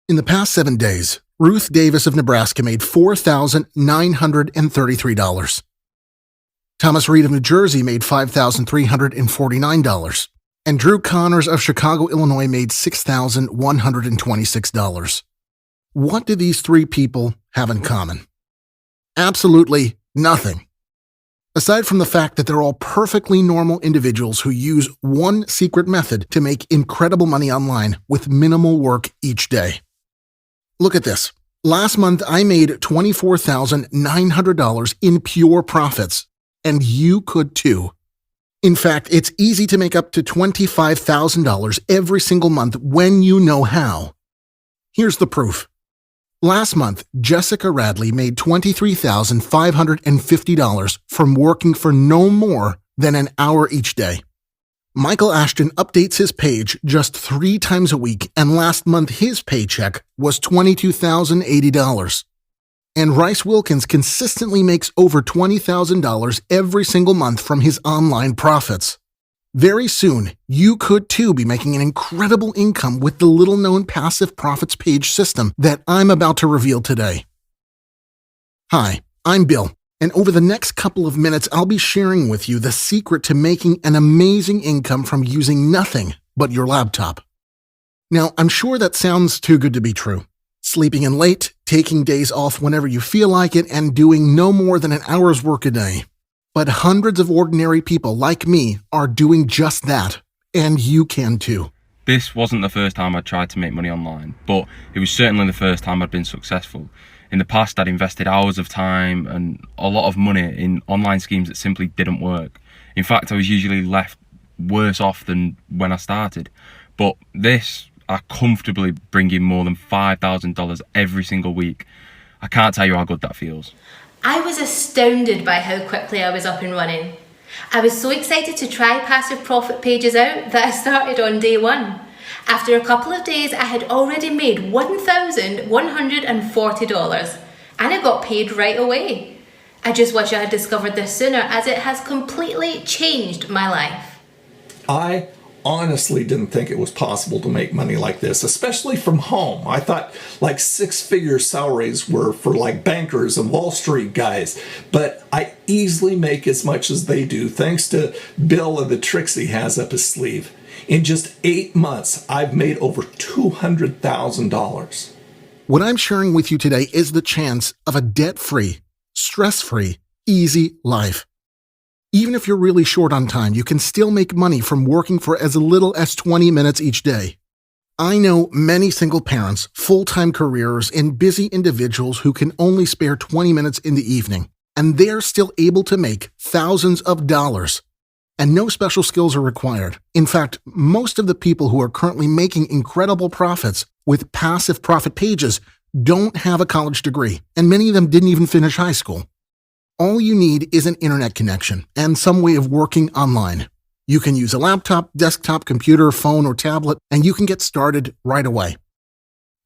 In the past 7 days, Ruth Davis of Nebraska made $4,933. Thomas Reed of New Jersey made $5,349. And Drew Connors of Chicago, Illinois made $6,126. What do these three people have in common? Absolutely nothing. Aside from the fact that they're all perfectly normal individuals who use one secret method to make incredible money online with minimal work each day. Look at this. Last month, I made $24,900 in pure profits, and you could too. In fact, it's easy to make up to $25,000 every single month when you know how. Here's the proof. Last month, Jessica Radley made $23,550 from working for no more than an hour each day. Michael Ashton updates his page just 3 times a week, and last month his paycheck was $22,080. And Rice Wilkins consistently makes over $20,000 every single month from his online profits. Very soon, you could too be making an incredible income with the little-known passive profits page system that I'm about to reveal today. Hi, I'm Bill. And over the next couple of minutes, I'll be sharing with you the secret to making an amazing income from using nothing but your laptop. Now, I'm sure that sounds too good to be true. Sleeping in late, taking days off whenever you feel like it, and doing no more than an hour's work a day. But hundreds of ordinary people like me are doing just that, and you can too. This wasn't the first time I'd tried to make money online, but it was certainly the first time I'd been successful. In the past, I'd invested hours of time and a lot of money in online schemes that simply didn't work. In fact, I was usually left worse off than when I started. But this, I comfortably bring in more than $5,000 every single week. I can't tell you how good that feels. I was astounded by how quickly I was up and running. I was so excited to try passive profit pages out that I started on day 1. After a couple of days, I had already made $1,140, and I got paid right away. I just wish I had discovered this sooner, as it has completely changed my life. I honestly didn't think it was possible to make money like this, especially from home. I thought like 6-figure salaries were for like bankers and Wall Street guys, but I easily make as much as they do thanks to Bill and the tricks he has up his sleeve. In just 8 months, I've made over $200,000. What I'm sharing with you today is the chance of a debt-free, stress-free, easy life. Even if you're really short on time, you can still make money from working for as little as 20 minutes each day. I know many single parents, full-time careers, and busy individuals who can only spare 20 minutes in the evening, and they're still able to make thousands of dollars. And no special skills are required. In fact, most of the people who are currently making incredible profits with passive profit pages don't have a college degree, and many of them didn't even finish high school. All you need is an internet connection and some way of working online. You can use a laptop, desktop, computer, phone, or tablet, and you can get started right away.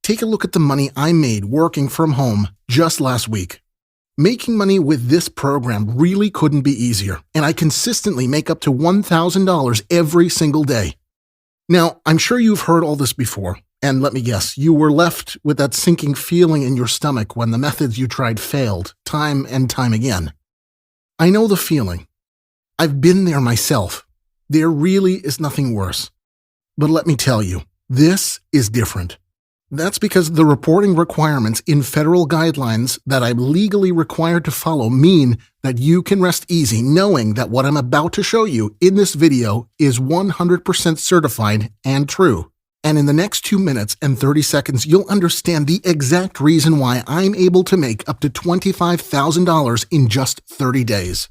Take a look at the money I made working from home just last week. Making money with this program really couldn't be easier, and I consistently make up to $1,000 every single day. Now, I'm sure you've heard all this before, and let me guess, you were left with that sinking feeling in your stomach when the methods you tried failed, time and time again. I know the feeling. I've been there myself. There really is nothing worse. But let me tell you, this is different. That's because the reporting requirements in federal guidelines that I'm legally required to follow mean that you can rest easy knowing that what I'm about to show you in this video is 100% certified and true. And in the next 2 minutes and 30 seconds, you'll understand the exact reason why I'm able to make up to $25,000 in just 30 days.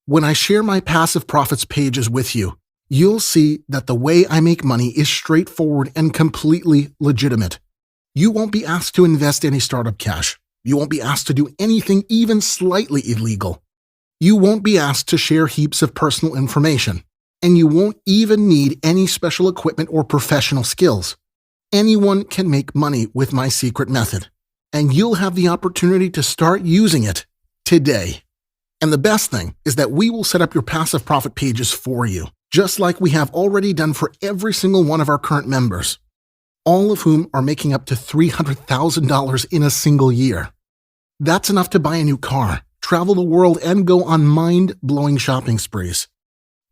When I share my passive profits pages with you, you'll see that the way I make money is straightforward and completely legitimate. You won't be asked to invest any startup cash. You won't be asked to do anything even slightly illegal. You won't be asked to share heaps of personal information. And you won't even need any special equipment or professional skills. Anyone can make money with my secret method. And you'll have the opportunity to start using it today. And the best thing is that we will set up your passive profit pages for you, just like we have already done for every single one of our current members. all of whom are making up to $300,000 in a single year. That's enough to buy a new car, travel the world, and go on mind-blowing shopping sprees.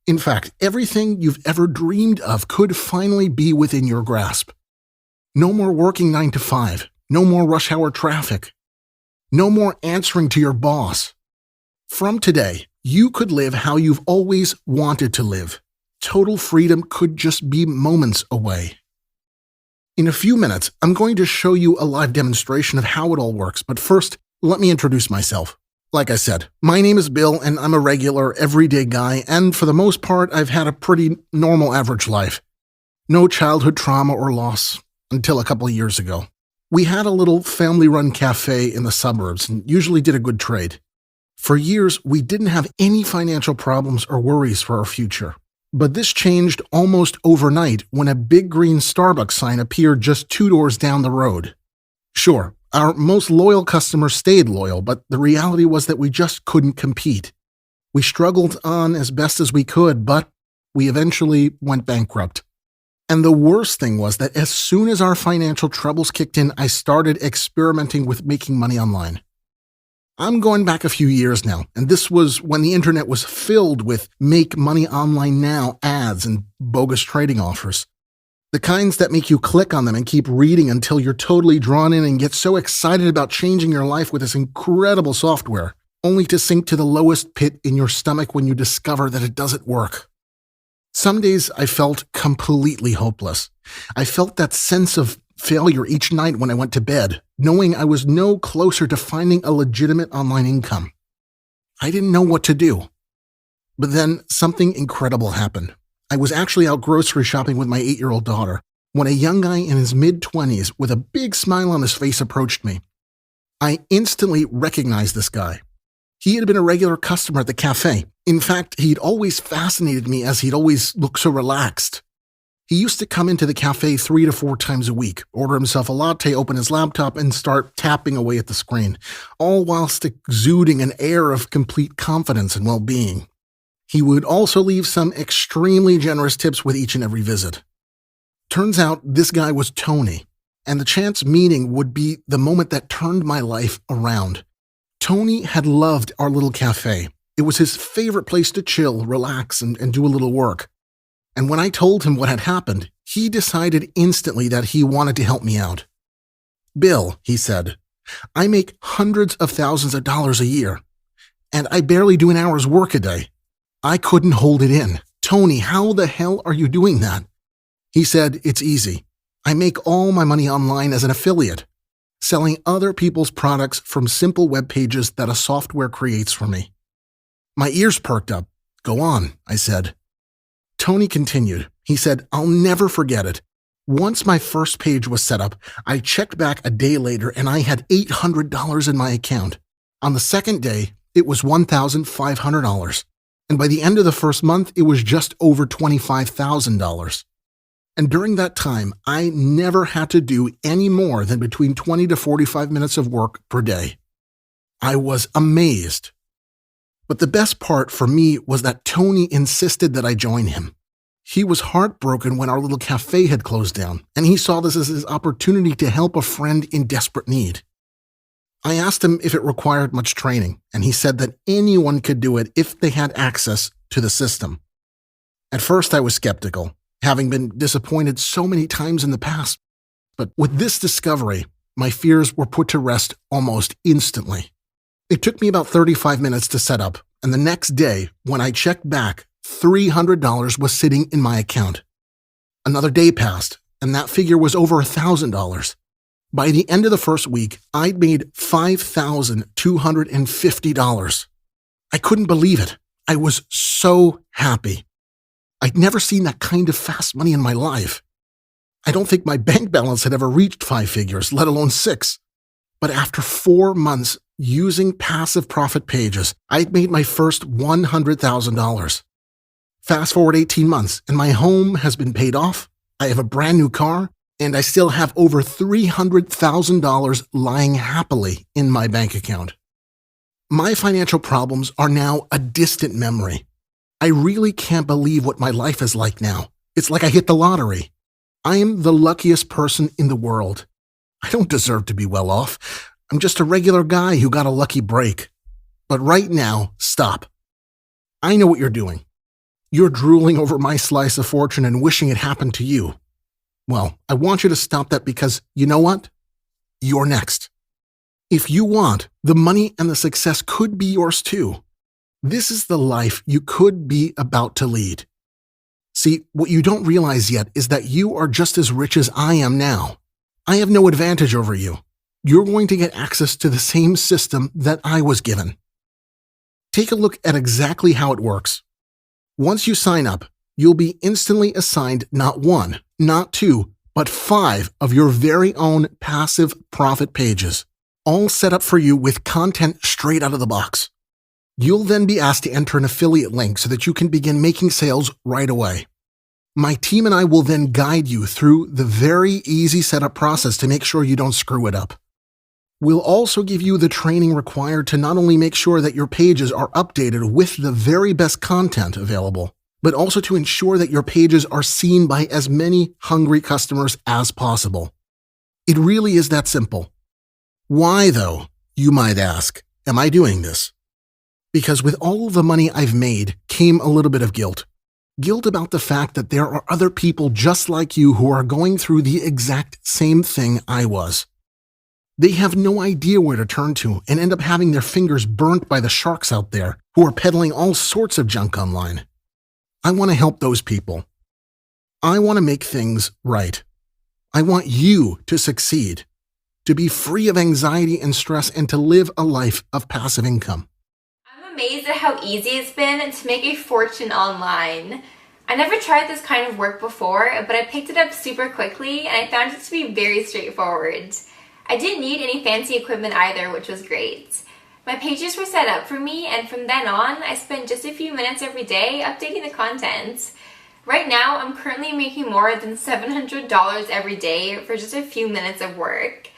In fact, everything you've ever dreamed of could finally be within your grasp. No more working 9 to 5, no more rush hour traffic, no more answering to your boss. From today, you could live how you've always wanted to live. Total freedom could just be moments away. In a few minutes, I'm going to show you a live demonstration of how it all works, but first, let me introduce myself. Like I said, my name is Bill, and I'm a regular, everyday guy, and for the most part, I've had a pretty normal average life. No childhood trauma or loss, until a couple of years ago. We had a little family-run cafe in the suburbs and usually did a good trade. For years, we didn't have any financial problems or worries for our future. But this changed almost overnight when a big green Starbucks sign appeared just 2 doors down the road. Sure, our most loyal customers stayed loyal, but the reality was that we just couldn't compete. We struggled on as best as we could, but we eventually went bankrupt. And the worst thing was that as soon as our financial troubles kicked in, I started experimenting with making money online. I'm going back a few years now, and this was when the internet was filled with make money online now ads and bogus trading offers. The kinds that make you click on them and keep reading until you're totally drawn in and get so excited about changing your life with this incredible software, only to sink to the lowest pit in your stomach when you discover that it doesn't work. Some days I felt completely hopeless. I felt that sense of failure each night when I went to bed, knowing I was no closer to finding a legitimate online income. I didn't know what to do. But then something incredible happened. I was actually out grocery shopping with my 8-year-old daughter when a young guy in his mid-20s with a big smile on his face approached me. I instantly recognized this guy. He had been a regular customer at the cafe. In fact, he'd always fascinated me as he'd always looked so relaxed. He used to come into the cafe 3 to 4 times a week, order himself a latte, open his laptop, and start tapping away at the screen, all whilst exuding an air of complete confidence and well-being. He would also leave some extremely generous tips with each and every visit. Turns out this guy was Tony, and the chance meeting would be the moment that turned my life around. Tony had loved our little cafe. It was his favorite place to chill, relax, and do a little work. And when I told him what had happened, he decided instantly that he wanted to help me out. "Bill," he said, "I make hundreds of thousands of dollars a year, and I barely do an hour's work a day." I couldn't hold it in. "Tony, how the hell are you doing that?" He said, "It's easy. I make all my money online as an affiliate, selling other people's products from simple web pages that a software creates for me." My ears perked up. "Go on," I said. Tony continued. He said, "I'll never forget it. Once my first page was set up, I checked back a day later and I had $800 in my account. On the second day, it was $1,500. And by the end of the first month, it was just over $25,000. And during that time, I never had to do any more than between 20 to 45 minutes of work per day." I was amazed. But the best part for me was that Tony insisted that I join him. He was heartbroken when our little cafe had closed down, and he saw this as his opportunity to help a friend in desperate need. I asked him if it required much training, and he said that anyone could do it if they had access to the system. At first, I was skeptical, having been disappointed so many times in the past. But with this discovery, my fears were put to rest almost instantly. It took me about 35 minutes to set up, and the next day, when I checked back, $300 was sitting in my account. Another day passed, and that figure was over $1,000. By the end of the first week, I'd made $5,250. I couldn't believe it. I was so happy. I'd never seen that kind of fast money in my life. I don't think my bank balance had ever reached 5 figures, let alone 6. But after 4 months using passive profit pages, I'd made my first $100,000. Fast forward 18 months, and my home has been paid off. I have a brand new car, and I still have over $300,000 lying happily in my bank account. My financial problems are now a distant memory. I really can't believe what my life is like now. It's like I hit the lottery. I am the luckiest person in the world. I don't deserve to be well off. I'm just a regular guy who got a lucky break. But right now, stop. I know what you're doing. You're drooling over my slice of fortune and wishing it happened to you. Well, I want you to stop that because, you know what? You're next. If you want, the money and the success could be yours too. This is the life you could be about to lead. See, what you don't realize yet is that you are just as rich as I am now. I have no advantage over you. You're going to get access to the same system that I was given. Take a look at exactly how it works. Once you sign up, you'll be instantly assigned not 1, not 2, but 5 of your very own passive profit pages, all set up for you with content straight out of the box. You'll then be asked to enter an affiliate link so that you can begin making sales right away. My team and I will then guide you through the very easy setup process to make sure you don't screw it up. We'll also give you the training required to not only make sure that your pages are updated with the very best content available, but also to ensure that your pages are seen by as many hungry customers as possible. It really is that simple. Why, though, you might ask, am I doing this? Because with all of the money I've made came a little bit of guilt. Guilt about the fact that there are other people just like you who are going through the exact same thing I was. They have no idea where to turn to and end up having their fingers burnt by the sharks out there who are peddling all sorts of junk online. I want to help those people. I want to make things right. I want you to succeed, to be free of anxiety and stress, and to live a life of passive income. I'm amazed at how easy it's been to make a fortune online. I never tried this kind of work before, but I picked it up super quickly and I found it to be very straightforward. I didn't need any fancy equipment either, which was great. My pages were set up for me, and from then on, I spent just a few minutes every day updating the content. Right now, I'm currently making more than $700 every day for just a few minutes of work.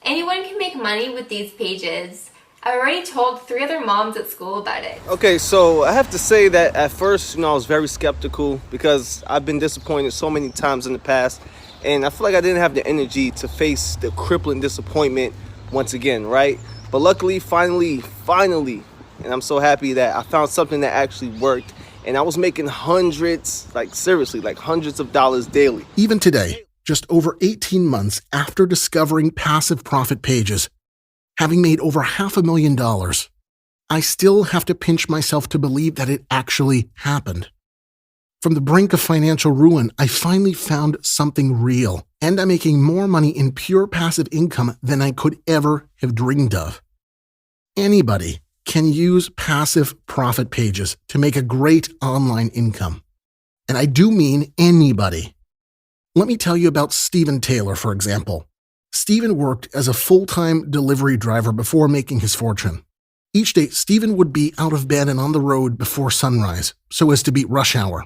Anyone can make money with these pages. I've already told 3 other moms at school about it. Okay, so I have to say that at first, I was very skeptical because I've been disappointed so many times in the past, and I feel like I didn't have the energy to face the crippling disappointment once again, right? But luckily, finally, and I'm so happy that I found something that actually worked, and I was making hundreds, seriously, hundreds of dollars daily. Even today, just over 18 months after discovering passive profit pages, having made over $500,000, I still have to pinch myself to believe that it actually happened. From the brink of financial ruin, I finally found something real, and I'm making more money in pure passive income than I could ever have dreamed of. Anybody can use passive profit pages to make a great online income. And I do mean anybody. Let me tell you about Stephen Taylor, for example. Stephen worked as a full-time delivery driver before making his fortune. Each day, Stephen would be out of bed and on the road before sunrise, so as to beat rush hour.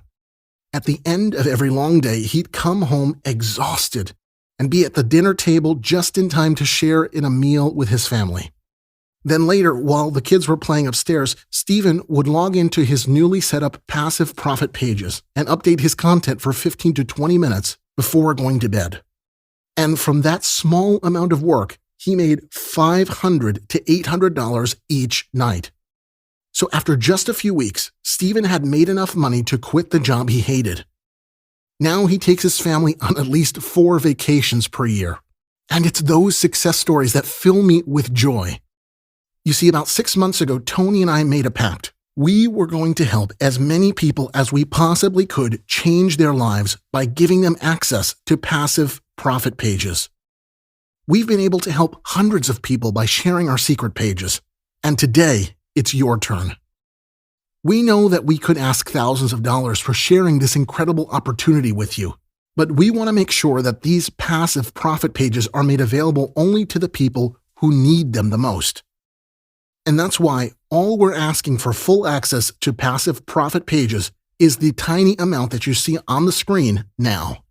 At the end of every long day, he'd come home exhausted and be at the dinner table just in time to share in a meal with his family. Then later, while the kids were playing upstairs, Stephen would log into his newly set up passive profit pages and update his content for 15 to 20 minutes before going to bed. And from that small amount of work, he made $500 to $800 each night. So after just a few weeks, Stephen had made enough money to quit the job he hated. Now he takes his family on at least 4 vacations per year. And it's those success stories that fill me with joy. You see, about 6 months ago, Tony and I made a pact. We were going to help as many people as we possibly could change their lives by giving them access to passive profit pages. We've been able to help hundreds of people by sharing our secret pages. And today, it's your turn. We know that we could ask thousands of dollars for sharing this incredible opportunity with you, but we want to make sure that these passive profit pages are made available only to the people who need them the most. And that's why all we're asking for full access to passive profit pages is the tiny amount that you see on the screen now.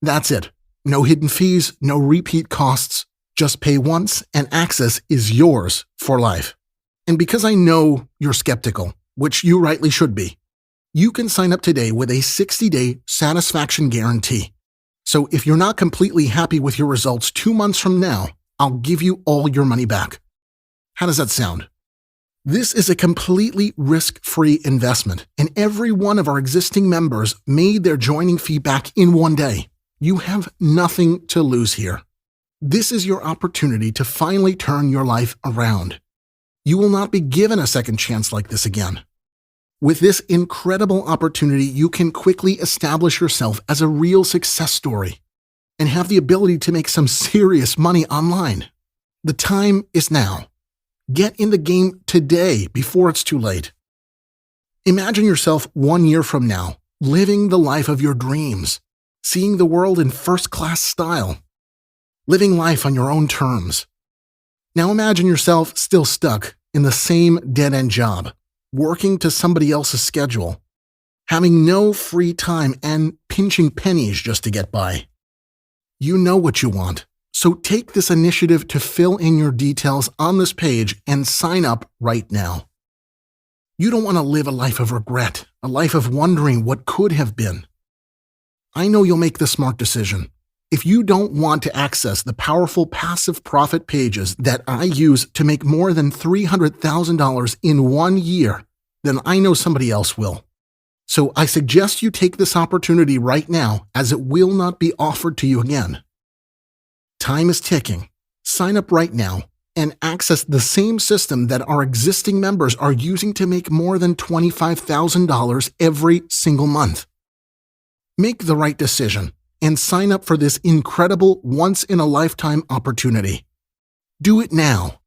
That's it. No hidden fees, no repeat costs. Just pay once and access is yours for life. And because I know you're skeptical, which you rightly should be, you can sign up today with a 60-day satisfaction guarantee. So if you're not completely happy with your results 2 months from now, I'll give you all your money back. How does that sound? This is a completely risk-free investment, and every one of our existing members made their joining fee back in 1 day. You have nothing to lose here. This is your opportunity to finally turn your life around. You will not be given a second chance like this again. With this incredible opportunity, you can quickly establish yourself as a real success story and have the ability to make some serious money online. The time is now. Get in the game today before it's too late. Imagine yourself 1 year from now, living the life of your dreams, seeing the world in first-class style, living life on your own terms. Now imagine yourself still stuck in the same dead-end job, working to somebody else's schedule, having no free time and pinching pennies just to get by. You know what you want. So take this initiative to fill in your details on this page and sign up right now. You don't want to live a life of regret, a life of wondering what could have been. I know you'll make the smart decision. If you don't want to access the powerful passive profit pages that I use to make more than $300,000 in 1 year, then I know somebody else will. So I suggest you take this opportunity right now, as it will not be offered to you again. Time is ticking. Sign up right now and access the same system that our existing members are using to make more than $25,000 every single month. Make the right decision and sign up for this incredible once-in-a-lifetime opportunity. Do it now.